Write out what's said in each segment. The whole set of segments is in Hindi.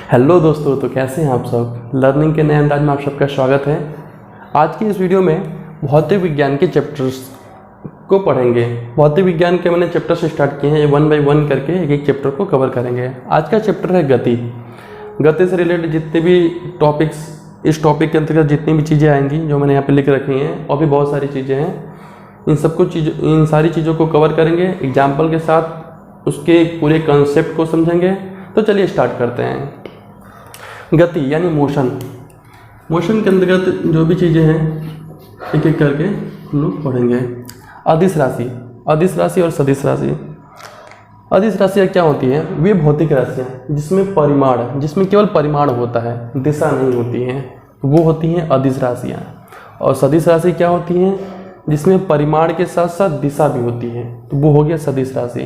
हेलो दोस्तों, तो कैसे हैं आप सब। लर्निंग के नए अंदाज में आप सबका स्वागत है। आज की इस वीडियो में भौतिक विज्ञान के चैप्टर्स को पढ़ेंगे। भौतिक विज्ञान के मैंने चैप्टर से स्टार्ट किए हैं, 1 बाय 1 करके एक चैप्टर को कवर करेंगे। आज का चैप्टर है गति। गति से रिलेटेड जितने भी टॉपिक्स, इस टॉपिक के अंतर्गत जितनी भी चीज़ें आएंगी जो मैंने यहाँ पर लिख रखी हैं, और भी बहुत सारी चीज़ें हैं, इन सारी चीज़ों को कवर करेंगे एग्जाम्पल के साथ, उसके पूरे कॉन्सेप्ट को समझेंगे। तो चलिए स्टार्ट करते हैं। गति यानी मोशन के अंतर्गत जो भी चीज़ें हैं एक एक करके हम लोग पढ़ेंगे। अदिश राशि और सदिश राशि। अदिश राशियाँ क्या होती हैं? वे भौतिक राशियाँ जिसमें केवल परिमाण होता है, दिशा नहीं होती हैं, वो होती हैं अदिश राशियाँ। और सदिश राशि क्या होती हैं? जिसमें परिमाण के साथ साथ दिशा भी होती है, तो वो हो गया सदिश राशि।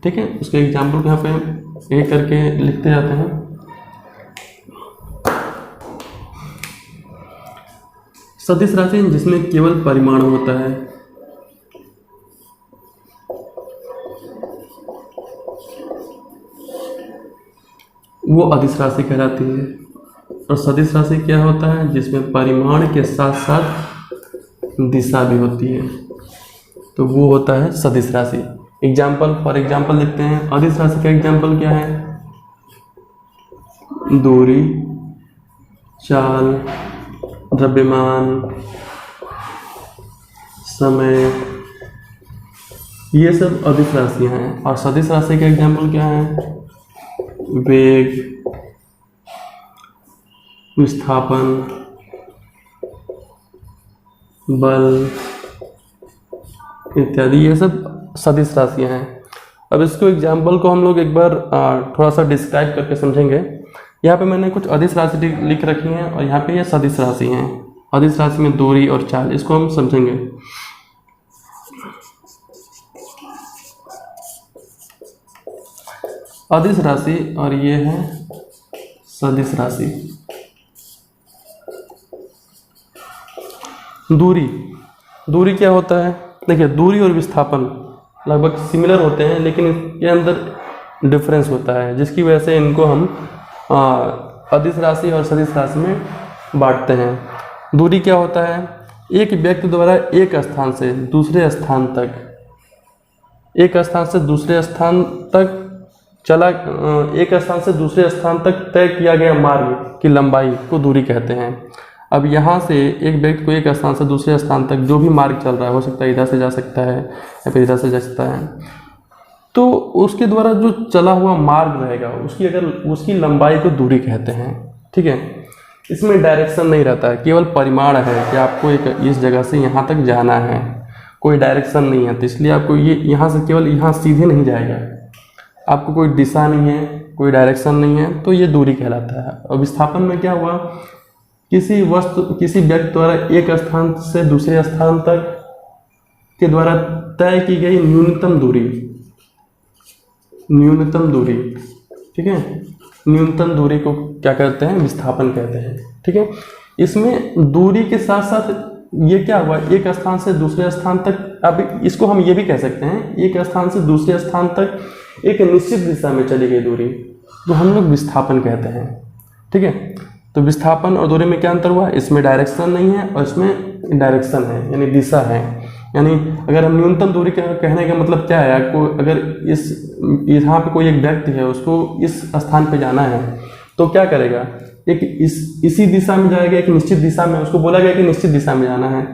ठीक है, उसके एग्जाम्पल को यहाँ पे एक करके लिखते जाते हैं। सदिश राशि जिसमें केवल परिमाण होता है, वो अदिश राशि कहलाती है। और सदिश राशि क्या होता है? जिसमें परिमाण के साथ साथ दिशा भी होती है, तो वो होता है सदिश राशि। फॉर एग्जाम्पल लिखते हैं। अदिश राशि का एग्जाम्पल क्या है? दूरी, चाल, द्रव्यमान, समय, ये सब अदिश राशियाँ हैं। और सदिश राशि का एग्जाम्पल क्या है? वेग, विस्थापन, बल इत्यादि, ये सब सदिश राशियाँ हैं। अब इसको एग्जाम्पल को हम लोग एक बार थोड़ा सा डिस्क्राइब करके समझेंगे। यहाँ पे मैंने कुछ अदिश राशि लिख रखी हैं और यहाँ पे ये सदिश राशि हैं। अदिश राशि में दूरी और चाल, इसको हम समझेंगे। अदिश राशि और ये है सदिश राशि। दूरी क्या होता है? देखिए, दूरी और विस्थापन लगभग सिमिलर होते हैं, लेकिन इसके अंदर डिफरेंस होता है, जिसकी वजह से इनको हम अदिश राशि और सदिश राशि में बांटते हैं। दूरी क्या होता है? एक व्यक्ति द्वारा एक स्थान से दूसरे स्थान तक तय किया गया मार्ग की लंबाई को दूरी कहते हैं। अब यहाँ से एक व्यक्ति को एक स्थान से दूसरे स्थान तक जो भी मार्ग चल रहा है, हो सकता है इधर से जा सकता है या फिर इधर से जा सकता है, तो उसके द्वारा जो चला हुआ मार्ग रहेगा उसकी लंबाई को दूरी कहते हैं। ठीक है, इसमें डायरेक्शन नहीं रहता है, केवल परिमाण है कि आपको इस जगह से यहाँ तक जाना है, कोई डायरेक्शन नहीं है। तो इसलिए आपको ये यहाँ से केवल यहाँ सीधे नहीं जाएगा, आपको कोई दिशा नहीं है, कोई डायरेक्शन नहीं है, तो ये दूरी कहलाता है। और विस्थापन में क्या हुआ? किसी व्यक्ति द्वारा एक स्थान से दूसरे स्थान तक के द्वारा तय की गई न्यूनतम दूरी। ठीक है, न्यूनतम दूरी को क्या कहते हैं? विस्थापन कहते हैं। ठीक है, इसमें दूरी के साथ साथ ये क्या हुआ? एक स्थान से दूसरे स्थान तक, अब इसको हम ये भी कह सकते हैं, एक स्थान से दूसरे स्थान तक एक निश्चित दिशा में चली गई दूरी, तो हम लोग विस्थापन कहते हैं। ठीक है, तो विस्थापन और दूरी में क्या अंतर हुआ? इसमें डायरेक्शन नहीं है और इसमें डायरेक्शन है, यानी दिशा है। यानी अगर हम न्यूनतम दूरी कहने का मतलब क्या है? आपको अगर यहाँ पे कोई एक व्यक्ति है, उसको इस स्थान पे जाना है, तो क्या करेगा? इसी दिशा में जाएगा, एक निश्चित दिशा में, उसको बोला गया कि निश्चित दिशा में जाना है,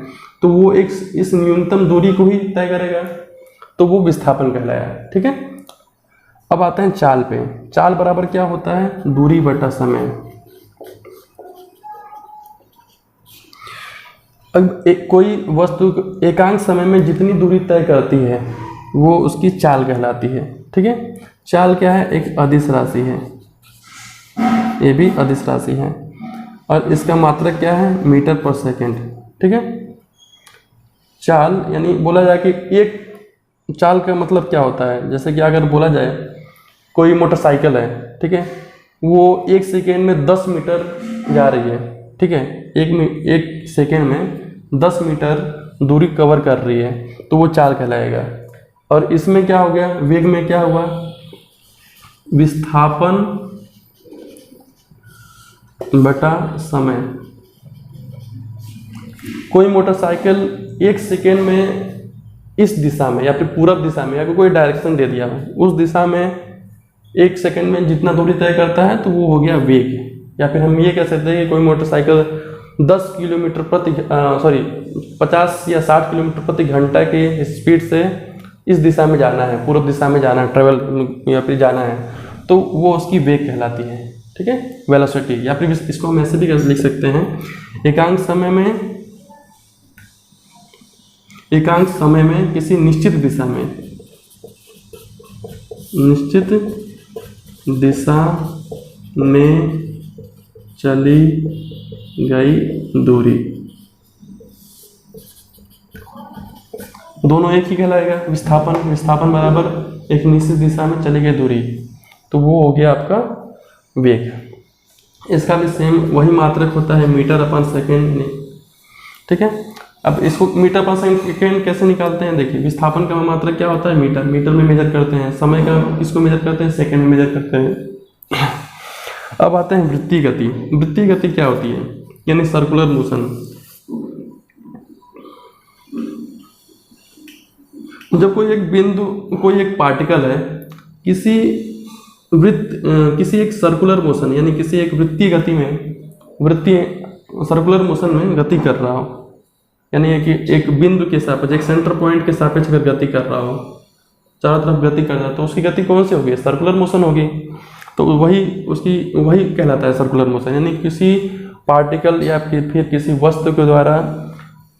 तो वो इस न्यूनतम दूरी को ही तय करेगा, तो वो विस्थापन कहलाया। ठीक है, अब आते हैं चाल पे। चाल बराबर क्या होता है? दूरी बटा समय। अब कोई वस्तु एकांक समय में जितनी दूरी तय करती है वो उसकी चाल कहलाती है। ठीक है, चाल क्या है? एक अदिश राशि है, ये भी अदिश राशि है, और इसका मात्रक क्या है? मीटर पर सेकेंड। ठीक है, चाल यानी बोला जाए कि एक चाल का मतलब क्या होता है? जैसे कि अगर बोला जाए कोई मोटरसाइकिल है, ठीक है, वो 1 सेकेंड में 10 मीटर जा रही है। ठीक है, एक सेकेंड में 10 मीटर दूरी कवर कर रही है, तो वो चाल कहलाएगा। और इसमें क्या हो गया? वेग में क्या हुआ? विस्थापन बटा समय। कोई मोटरसाइकिल 1 सेकेंड में इस दिशा में या फिर पूरब दिशा में, या कोई डायरेक्शन दे दिया है, उस दिशा में 1 सेकेंड में जितना दूरी तय करता है तो वो हो गया वेग। या फिर हम ये कह सकते हैं कि कोई मोटरसाइकिल 10 किलोमीटर 50 या 60 किलोमीटर प्रति घंटा के स्पीड से इस दिशा में जाना है, पूर्व दिशा में जाना है, ट्रेवल या फिर जाना है, तो वो उसकी वेग कहलाती है। ठीक है, वेलोसिटी। या फिर इसको हम ऐसे भी लिख सकते हैं, एकांक समय में किसी निश्चित दिशा में चली गई दूरी। दोनों एक ही कहलाएगा। विस्थापन बराबर एक निश्चित दिशा में चली गई दूरी, तो वो हो गया आपका वेग। इसका भी सेम वही मात्रक होता है, मीटर अपन सेकेंड। ठीक है, अब इसको मीटर पर सेकेंड कैसे निकालते हैं? देखिए, विस्थापन का मात्रक क्या होता है? मीटर में मेजर करते हैं। समय का किसको मेजर करते हैं? सेकेंड में मेजर करते हैं। अब आते हैं वृत्तीय गति। वृत्तीय गति क्या होती है? यानी सर्कुलर मोशन। जब कोई एक पार्टिकल है किसी एक सर्कुलर मोशन यानी किसी एक सर्कुलर मोशन में गति कर रहा हो, यानी कि एक बिंदु के सापेक्ष, एक सेंटर पॉइंट के सापेक्ष अगर गति कर रहा हो, चारों तरफ गति कर रहा है, तो उसकी गति कौन सी होगी? सर्कुलर मोशन होगी। तो वही कहलाता है सर्कुलर मोशन। यानी किसी पार्टिकल या फिर किसी वस्तु के द्वारा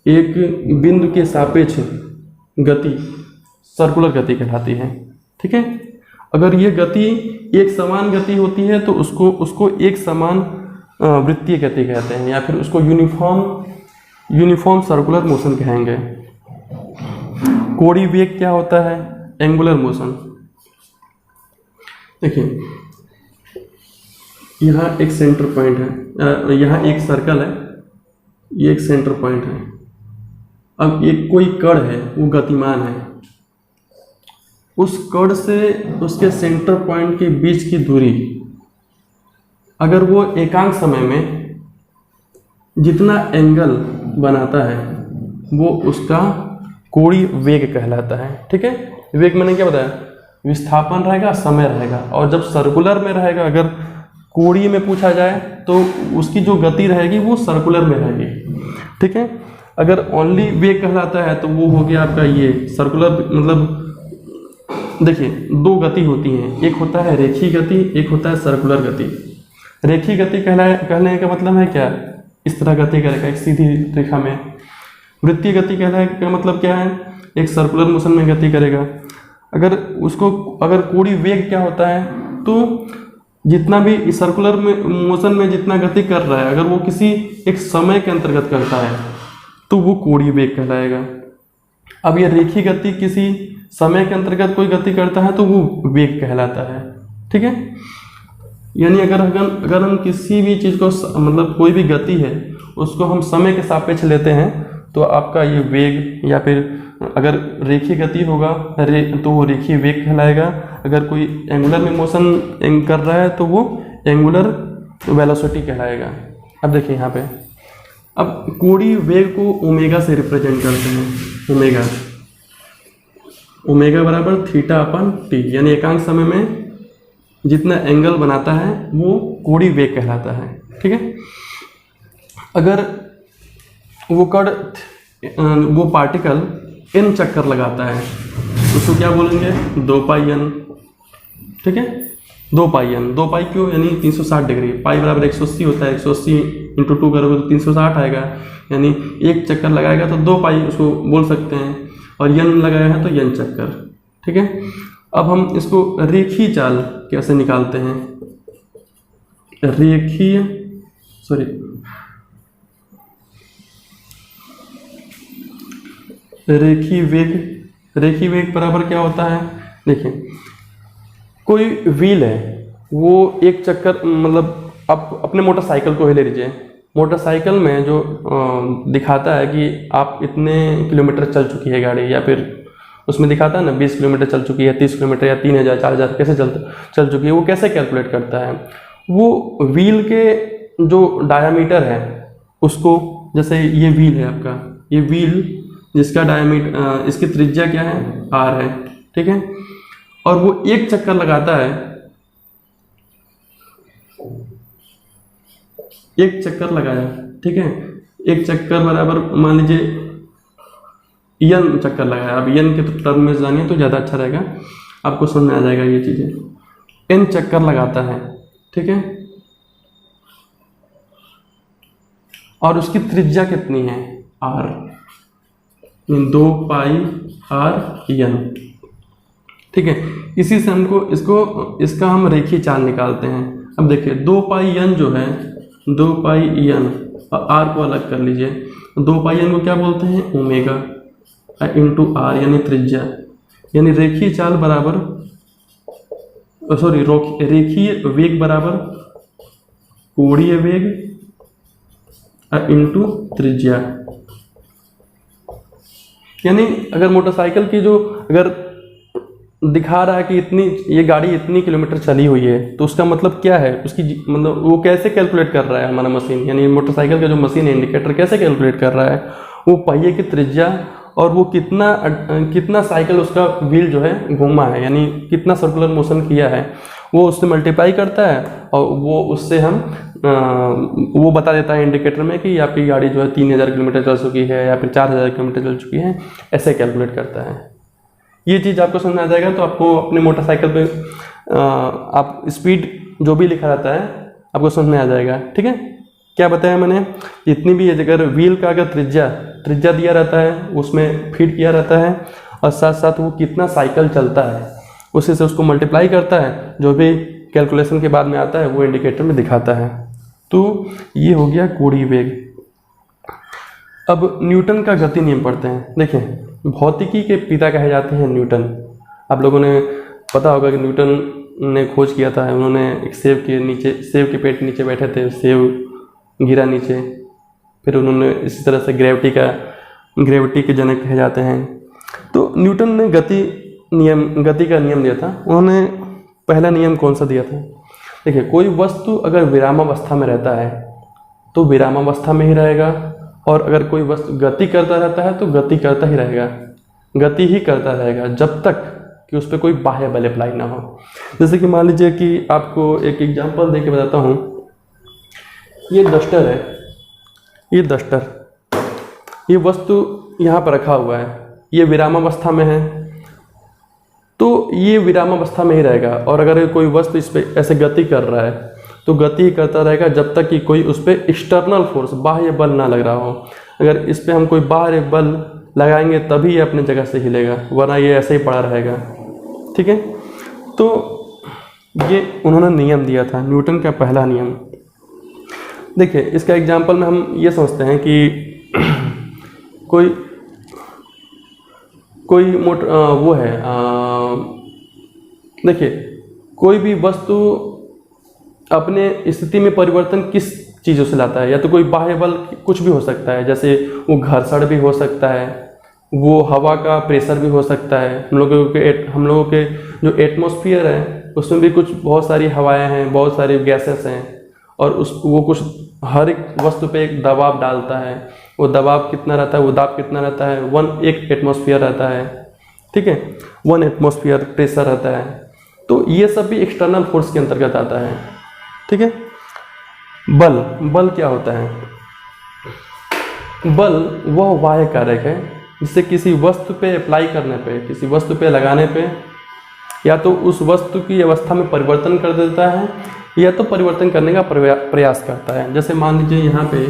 एक बिंदु के सापेक्ष गति सर्कुलर गति कहलाती है। ठीक है, अगर ये गति एक समान गति होती है तो उसको एक समान वृत्तीय गति कहते हैं, या फिर उसको यूनिफॉर्म सर्कुलर मोशन कहेंगे। कोणीय वेग क्या होता है? Angular motion. देखिए, यहाँ एक सेंटर पॉइंट है, यहाँ एक सर्कल है, ये एक सेंटर पॉइंट है। अब एक कोई कण है, वो गतिमान है, उस कण से उसके सेंटर पॉइंट के बीच की दूरी, अगर वो एकांक समय में जितना एंगल बनाता है वो उसका कोणीय वेग कहलाता है। ठीक है, वेग मैंने क्या बताया? विस्थापन रहेगा, समय रहेगा, और जब सर्कुलर में रहेगा, अगर कोणीय में पूछा जाए तो उसकी जो गति रहेगी वो सर्कुलर में रहेगी। ठीक है, अगर ओनली वेग कहलाता है तो वो हो गया आपका ये सर्कुलर। मतलब देखिए, दो गति होती हैं, एक होता है रेखीय गति, एक होता है सर्कुलर गति। रेखीय गति कहने का मतलब है क्या? इस तरह गति करेगा एक सीधी रेखा में। वृत्तीय गति कहने का मतलब क्या है? एक सर्कुलर मोशन में गति करेगा। अगर कोणीय वेग क्या होता है? तो जितना भी सर्कुलर मोशन में जितना गति कर रहा है, अगर वो किसी एक समय के अंतर्गत करता है तो वो कोणीय वेग कहलाएगा। अब ये रेखीय गति किसी समय के अंतर्गत कोई गति करता है तो वो वेग कहलाता है। ठीक है, यानी अगर हम किसी भी चीज़ को, मतलब कोई भी गति है, उसको हम समय के सापेक्ष लेते हैं तो आपका ये वेग, या फिर अगर रेखीय गति होगा तो वो रेखीय वेग कहलाएगा। अगर कोई एंगुलर में मोशन कर रहा है तो वो एंगुलर वेलोसिटी कहलाएगा। अब देखिए यहाँ पे, अब कोणीय वेग को ओमेगा से रिप्रेजेंट करते हैं। ओमेगा बराबर θ/t, यानी एकांक समय में जितना एंगल बनाता है वो कोणीय वेग कहलाता है। ठीक है, अगर वो पार्टिकल n चक्कर लगाता है उसको क्या बोलेंगे? 2πn। ठीक है, 2πn। 2π क्यों? यानी 360 डिग्री। पाई बराबर 180 होता है, 180 × 2 करोगे तो 360 आएगा, यानी एक चक्कर लगाएगा तो 2π उसको बोल सकते हैं, और n लगाया है तो n चक्कर। ठीक है, अब हम इसको रेखीय चाल कैसे निकालते हैं? रेखीय वेग बराबर क्या होता है? देखिए, कोई व्हील है, वो एक चक्कर, मतलब आप अपने मोटरसाइकिल को ही ले लीजिए। मोटरसाइकिल में जो दिखाता है कि आप इतने किलोमीटर चल चुकी है गाड़ी, या फिर उसमें दिखाता है ना 20 किलोमीटर चल चुकी है, 30 किलोमीटर या 3000 4000 कैसे चल चुकी है, वो कैसे कैलकुलेट करता है? वो व्हील के जो डायामीटर है उसको, जैसे ये व्हील है आपका, ये व्हील जिसका डायामीटर, इसकी त्रिज्या क्या है, r है, ठीक है, और वो एक चक्कर लगाता है, एक चक्कर लगाया, ठीक है, एक चक्कर बराबर मान लीजिए n चक्कर लगाया। अब n के टर्म में जानिए तो ज़्यादा अच्छा रहेगा, आपको समझ में आ जाएगा ये चीज़ें। n चक्कर लगाता है, ठीक है, और उसकी त्रिज्या कितनी है, r, 2 पाई r n, ठीक है। इसी से हमको इसका हम रेखीय चाल निकालते हैं। अब देखिए 2 पाई n जो है, 2 पाई n, और r को अलग कर लीजिए, 2 पाई n को क्या बोलते हैं, ओमेगा इंटू r यानी त्रिज्या, यानी रेखीय चाल बराबर, सॉरी रेखीय वेग बराबर कोणीय वेग इंटू त्रिज्या। यानी अगर मोटरसाइकिल की जो अगर दिखा रहा है कि इतनी, ये गाड़ी इतनी किलोमीटर चली हुई है, तो उसका मतलब क्या है, उसकी मतलब वो कैसे कैलकुलेट कर रहा है हमारा मशीन, यानी मोटरसाइकिल का जो मशीन है, इंडिकेटर कैसे कैलकुलेट कर रहा है, वो पहिए की त्रिज्या और वो कितना साइकिल उसका व्हील जो है घूमा है, यानी कितना सर्कुलर मोशन किया है, वो उससे मल्टीप्लाई करता है, और वो उससे हम वो बता देता है इंडिकेटर में कि आपकी गाड़ी जो है 3000 किलोमीटर चल चुकी है या फिर 4000 किलोमीटर चल चुकी है, ऐसे कैलकुलेट करता है। ये चीज़ आपको समझ में आ जाएगा। तो आपको अपने मोटरसाइकिल पे आप स्पीड जो भी लिखा रहता है आपको समझ में आ जाएगा, ठीक है। क्या बताया मैंने, जितनी भी अगर व्हील का अगर त्रिज्या दिया रहता है, उसमें फीड किया रहता है, और साथ साथ वो कितना साइकिल चलता है उसी से उसको मल्टीप्लाई करता है, जो भी कैलकुलेशन के बाद में आता है वो इंडिकेटर में दिखाता है। तो ये हो गया कोणीय वेग। अब न्यूटन का गति नियम पढ़ते हैं। देखिए भौतिकी के पिता कहे जाते हैं न्यूटन। आप लोगों ने पता होगा कि न्यूटन ने खोज किया था, उन्होंने एक सेब के पेड़ के नीचे बैठे थे, सेब गिरा नीचे, फिर उन्होंने इसी तरह से ग्रेविटी के जनक कहे जाते हैं। तो न्यूटन ने गति का नियम दिया था। उन्होंने पहला नियम कौन सा दिया था, देखिए कोई वस्तु अगर विरामावस्था में रहता है तो विरामावस्था में ही रहेगा, और अगर कोई वस्तु गति करता रहता है तो गति करता ही रहेगा, गति ही करता रहेगा जब तक कि उस पर कोई बाह्य बल अप्लाई ना हो। जैसे कि मान लीजिए कि आपको एक एग्जांपल देके बताता हूँ। ये डस्टर है, ये वस्तु यहाँ पर रखा हुआ है, ये विरामावस्था में है तो ये विरामावस्था में ही रहेगा, और अगर कोई वस्तु इस पर ऐसे गति कर रहा है तो गति ही करता रहेगा जब तक कि कोई उस पर एक्सटर्नल फोर्स, बाह्य बल ना लग रहा हो। अगर इस पर हम कोई बाह्य बल लगाएंगे तभी ये अपने जगह से हिलेगा, वरना ये ऐसे ही पड़ा रहेगा, ठीक है। तो ये उन्होंने नियम दिया था, न्यूटन का पहला नियम। देखिए इसका एग्जाम्पल में हम ये समझते हैं कि कोई वो है, देखिए कोई भी वस्तु अपने स्थिति में परिवर्तन किस चीज़ों से लाता है, या तो कोई बाह्य बल कुछ भी हो सकता है, जैसे वो घर्षण भी हो सकता है, वो हवा का प्रेशर भी हो सकता है। हम लोगों के जो एटमॉस्फेयर है उसमें भी बहुत सारी हवाएं हैं, बहुत सारी गैसेस हैं, और वो कुछ हर एक वस्तु पे एक दबाव डालता है। वो दबाव कितना रहता है, वो दाब कितना रहता है, 1 एटमॉस्फेयर रहता है, ठीक है, 1 एटमॉस्फेयर प्रेशर रहता है। तो ये सब भी एक्सटर्नल फोर्स के अंतर्गत आता है, ठीक है। बल क्या होता है, बल वह बाह्य कारक है जिससे किसी वस्तु पे अप्लाई करने पे, किसी वस्तु पे लगाने पे, या तो उस वस्तु की अवस्था में परिवर्तन कर देता है या तो परिवर्तन करने का प्रयास करता है। जैसे मान लीजिए यहाँ पे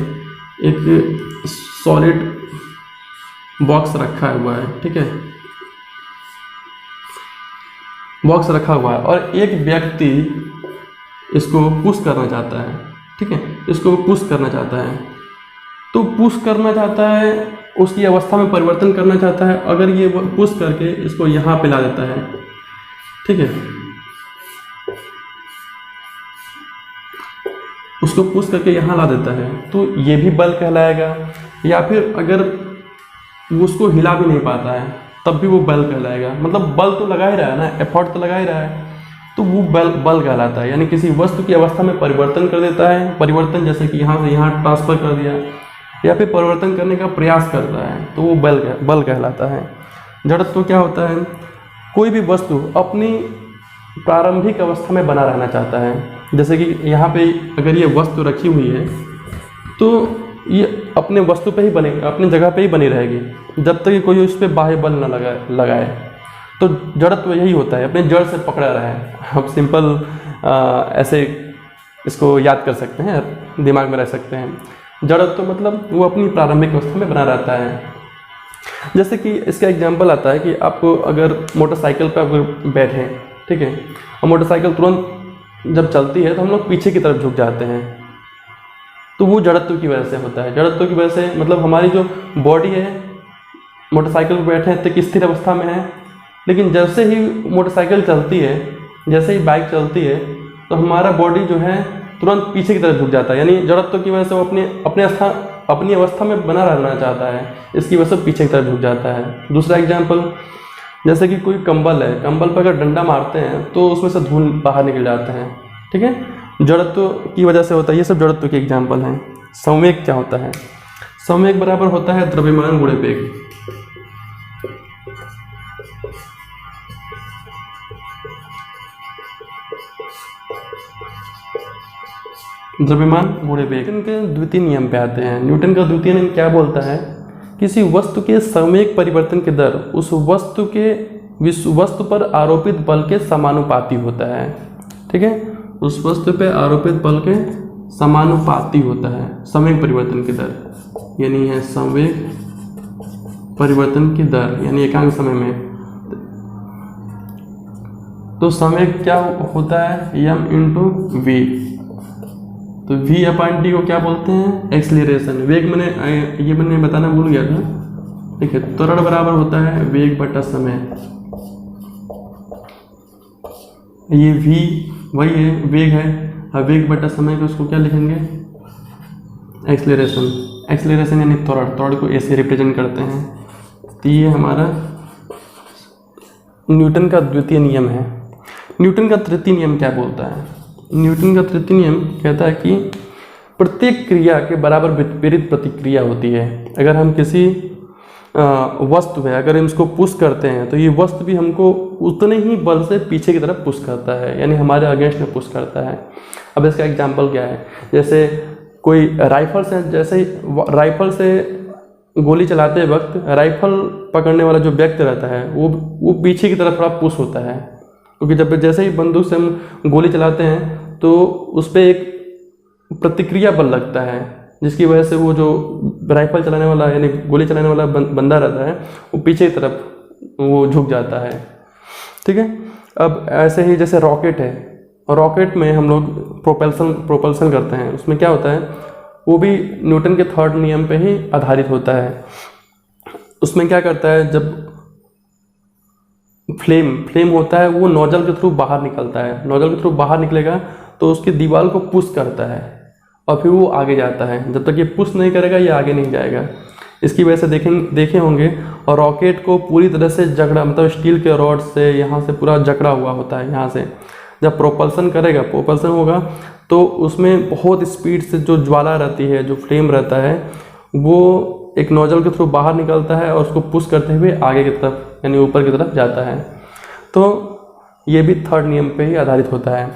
एक सॉलिड बॉक्स रखा हुआ है, ठीक है, बॉक्स रखा हुआ है, और एक व्यक्ति इसको पुश करना चाहता है, ठीक है, इसको पुश करना चाहता है। तो पुश करना चाहता है, उसकी अवस्था में परिवर्तन करना चाहता है। अगर ये पुश करके इसको यहाँ पे ला देता है, ठीक है, उसको पुश करके यहाँ ला देता है, तो ये भी बल कहलाएगा। या फिर अगर वो उसको हिला भी नहीं पाता है तब भी वो बल कहलाएगा। मतलब बल तो लगा ही रहा है ना, एफर्ट तो लगा ही रहा है। तो वो बल कहलाता है। यानी किसी वस्तु की अवस्था में परिवर्तन कर देता है, परिवर्तन जैसे कि यहाँ से यहाँ ट्रांसफर कर दिया या फिर परिवर्तन करने का प्रयास करता है, तो वो बल कहलाता है। जड़त्व क्या होता है? कोई भी वस्तु अपनी प्रारंभिक अवस्था में बना रहना चाहता है। जैसे कि यहाँ पे अगर ये वस्तु रखी हुई है तो ये अपने वस्तु पे ही बने, अपनी जगह पे ही बनी रहेगी जब तक कि कोई उस पर बाह्य बल न लगाए। तो जड़त्व यही होता है, अपने जड़ से पकड़ा रहे। आप सिंपल ऐसे इसको याद कर सकते हैं, दिमाग में रह सकते हैं। जड़त्व मतलब वो अपनी प्रारंभिक अवस्था में बना रहता है। जैसे कि इसका एग्जाम्पल आता है कि आप अगर मोटरसाइकिल पर अगर बैठे, ठीक है, और मोटरसाइकिल तुरंत जब चलती है तो हम लोग पीछे की तरफ झुक जाते हैं, तो वो जड़त्व की वजह से होता है। जड़त्व की वजह से मतलब हमारी जो बॉडी है, मोटरसाइकिल पर बैठे हैं तो एक स्थिर अवस्था में है, लेकिन जैसे ही मोटरसाइकिल चलती है, जैसे ही बाइक चलती है, तो हमारा बॉडी जो है तुरंत पीछे की तरफ झुक जाता है। यानी जड़त्व की वजह से वो अपनी अवस्था में बना रहना चाहता है, इसकी वजह से पीछे की तरफ झुक जाता है। दूसरा एग्जाम्पल, जैसे कि कोई कंबल है, कंबल पर अगर डंडा मारते हैं तो उसमें से धूल बाहर निकल जाते हैं, ठीक है, जड़त्व की वजह से होता है। ये सब जड़त्व के एग्जाम्पल हैं। संवेग क्या होता है? संवेग बराबर होता है द्रव्यमान गुणे वेग। द्रव्यमान गुणे वेग। न्यूटन के द्वितीय नियम पे आते हैं। न्यूटन का द्वितीय नियम क्या बोलता है? किसी वस्तु के संवेग परिवर्तन की दर उस वस्तु पर आरोपित बल के समानुपाती होता है, ठीक है, उस वस्तु पे आरोपित बल के समानुपाती होता है संवेग परिवर्तन की दर, यानी है संवेग परिवर्तन की दर, यानी एकांक समय में। तो संवेग क्या होता है? m into v. तो v अपॉन टी को क्या बोलते हैं? एक्सीलरेशन। वेग मैंने बताना भूल गया था, ठीक है। त्वरण बराबर होता है वेग बटा समय। ये v वही है, वेग है, अब वेग बटा समय को उसको क्या लिखेंगे? एक्सीलरेशन। एक्सीलरेशन यानी त्वरण को ऐसे रिप्रेजेंट करते हैं। तो ये हमारा न्यूटन का द्वितीय नियम है। न्यूटन का तृतीय नियम क्या बोलता है? न्यूटन का तृतीय नियम कहता है कि प्रत्येक क्रिया के बराबर विपरीत प्रतिक्रिया होती है। अगर हम किसी वस्तु है, अगर हम इसको पुश करते हैं तो ये वस्तु भी हमको उतने ही बल से पीछे की तरफ पुश करता है, यानी हमारे अगेंस्ट में पुश करता है। अब इसका एग्जाम्पल क्या है? जैसे कोई राइफल से, जैसे ही राइफल से गोली चलाते वक्त राइफल पकड़ने वाला जो व्यक्ति रहता है वो पीछे की तरफ थोड़ा पुश होता है, क्योंकि जब जैसे ही बंदूक से हम गोली चलाते हैं तो उस पर एक प्रतिक्रिया बल लगता है, जिसकी वजह से वो जो राइफल चलाने वाला यानी गोली चलाने वाला बंदा रहता है वो पीछे की तरफ वो झुक जाता है, ठीक है। अब ऐसे ही जैसे रॉकेट है, और रॉकेट में हम लोग प्रोपल्सन करते हैं, उसमें क्या होता है? वो भी न्यूटन के थर्ड नियम पे ही आधारित होता है। उसमें क्या करता है? जब फ्लेम होता है वो नोजल के थ्रू बाहर निकलता है, नोजल के थ्रू बाहर निकलेगा तो उसकी दीवार को पुश करता है और फिर वो आगे जाता है। जब तक ये पुश नहीं करेगा ये आगे नहीं जाएगा। इसकी वजह से देखे होंगे, और रॉकेट को पूरी तरह से जकड़ा, मतलब स्टील के रॉड से यहाँ से पूरा जकड़ा हुआ होता है। यहाँ से जब प्रोपल्सन होगा तो उसमें बहुत स्पीड से जो ज्वाला रहती है, जो फ्लेम रहता है, वो एक नोजल के थ्रू बाहर निकलता है और उसको पुश करते हुए आगे की तरफ यानी ऊपर की तरफ जाता है। तो ये भी थर्ड नियम पे ही आधारित होता है।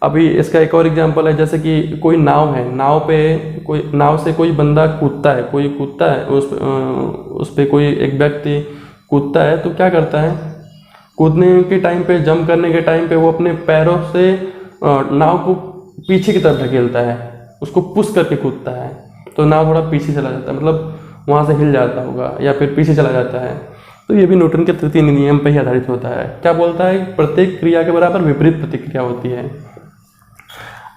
अभी इसका एक और एग्जांपल है, जैसे कि कोई नाव है, नाव से कोई बंदा कूदता है, उस पे कोई एक व्यक्ति कूदता है, तो क्या करता है? कूदने के टाइम पे, जंप करने के टाइम पे वो अपने पैरों से नाव को पीछे की तरफ धकेलता है, उसको पुश करके कूदता है, तो नाव थोड़ा पीछे चला जाता है, मतलब वहाँ से हिल जाता होगा या फिर पीछे चला जाता है। तो ये भी न्यूटन के तृतीय नियम पर ही आधारित होता है। क्या बोलता है? प्रत्येक क्रिया के बराबर विपरीत प्रतिक्रिया होती है।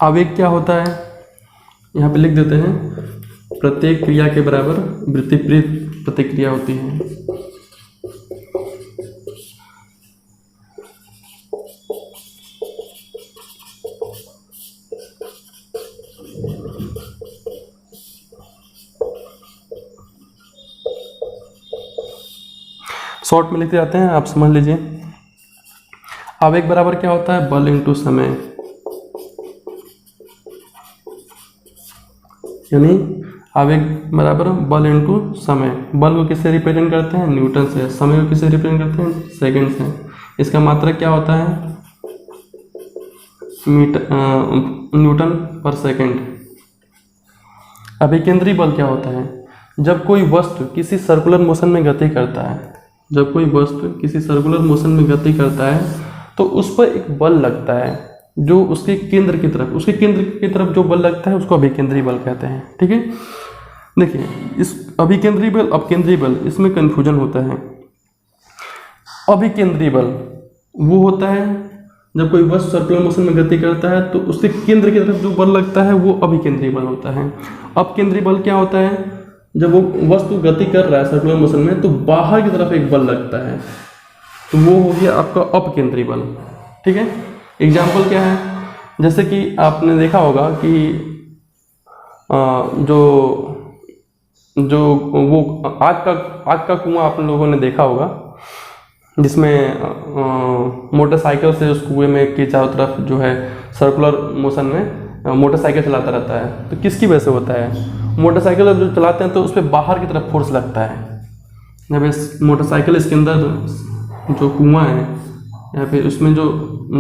आवेग क्या होता है? यहाँ पे लिख देते हैं, प्रत्येक क्रिया के बराबर विपरीत प्रतिक्रिया होती है। शॉर्ट में लिखते जाते हैं, आप समझ लीजिए। आवेग बराबर क्या होता है, बल इंटू समय, यानी आवेग बराबर बल इंटू समय। बल को किससे रिप्रेजेंट करते हैं, न्यूटन से। समय को किससे रिप्रेजेंट करते हैं, सेकंड से। इसका मात्रक क्या होता है, न्यूटन पर सेकंड। अभिकेंद्री बल क्या होता है, जब कोई वस्तु किसी सर्कुलर मोशन में गति करता है, जब कोई वस्तु किसी सर्कुलर मोशन में गति करता है तो उस पर एक बल लगता है जो उसके केंद्र की तरफ जो बल लगता है उसको अभिकेंद्री बल कहते हैं। ठीक है, देखिए इस अभिकेंद्री बल अपकेंद्री बल इसमें कन्फ्यूजन होता है। अभिकेंद्री बल वो होता है जब कोई वस्तु सर्कुलर मोशन में गति करता है तो उसके केंद्र की तरफ जो बल लगता है वो अभिकेंद्री बल होता है। अपकेंद्री बल क्या होता है, जब वो वस्तु गति कर रहा है सर्कुलर मोशन में तो बाहर की तरफ एक बल लगता है, तो वो हो गया आपका अपकेंद्री बल। ठीक है, एग्जाम्पल क्या है, जैसे कि आपने देखा होगा कि जो वो आग का कुआं आप लोगों ने देखा होगा, जिसमें मोटरसाइकिल से उस कुएं में के चारों तरफ जो है सर्कुलर मोशन में मोटरसाइकिल चलाता रहता है। तो किसकी वजह से होता है, मोटरसाइकिल जो चलाते हैं तो उस पर बाहर की तरफ फोर्स लगता है। जब इस मोटरसाइकिल इसके अंदर जो कुआं है या फिर उसमें जो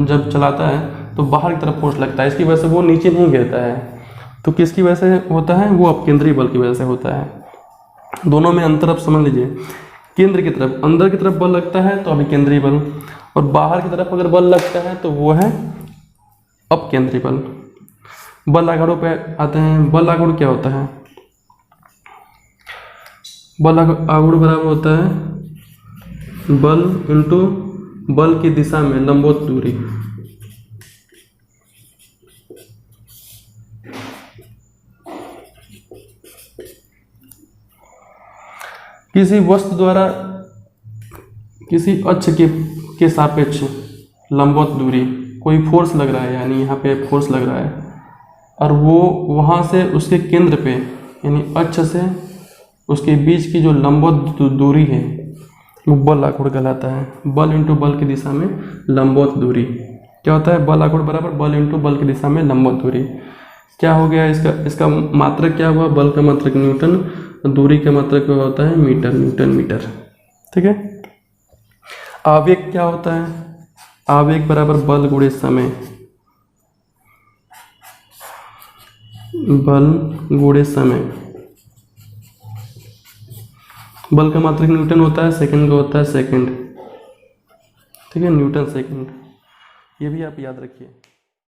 जब चलाता है तो बाहर की तरफ फोर्स लगता है, इसकी वजह से वो नीचे नहीं गिरता है। तो किसकी वजह से होता है, वो अपकेंद्री बल की वजह से होता है। दोनों में अंतर आप समझ लीजिए, केंद्र की तरफ अंदर की तरफ बल लगता है तो अभिकेंद्री बल, और बाहर की तरफ अगर बल लगता है तो वो है अपकेंद्री बल। बल आघूर्ण पे आते हैं। बल आघूर्ण क्या होता है, बल आघूर्ण बराबर होता है बल इंटू बल की दिशा में लंबवत दूरी। किसी वस्तु द्वारा किसी अक्ष के सापेक्ष लंबवत दूरी कोई फोर्स लग रहा है, यानी यहाँ पे फोर्स लग रहा है, और वो वहाँ से उसके केंद्र पे यानी अक्ष से उसके बीच की जो लंबवत दूरी है वो बल आघूर्ण कहलाता है। बल इंटू बल की दिशा में लंबवत दूरी क्या होता है, बल आघूर्ण बराबर बल इंटू बल की दिशा में लंबवत दूरी। क्या हो गया इसका मात्रक क्या हुआ, बल का मात्रक न्यूटन, दूरी का मात्रक क्या होता है, मीटर, न्यूटन मीटर। ठीक है, आवेग क्या होता है, आवेग बराबर बल गुणे समय, बल गुणे समय। बल का मात्रक न्यूटन होता है, सेकंड का होता है सेकंड। ठीक है, न्यूटन सेकंड, ये भी आप याद रखिए।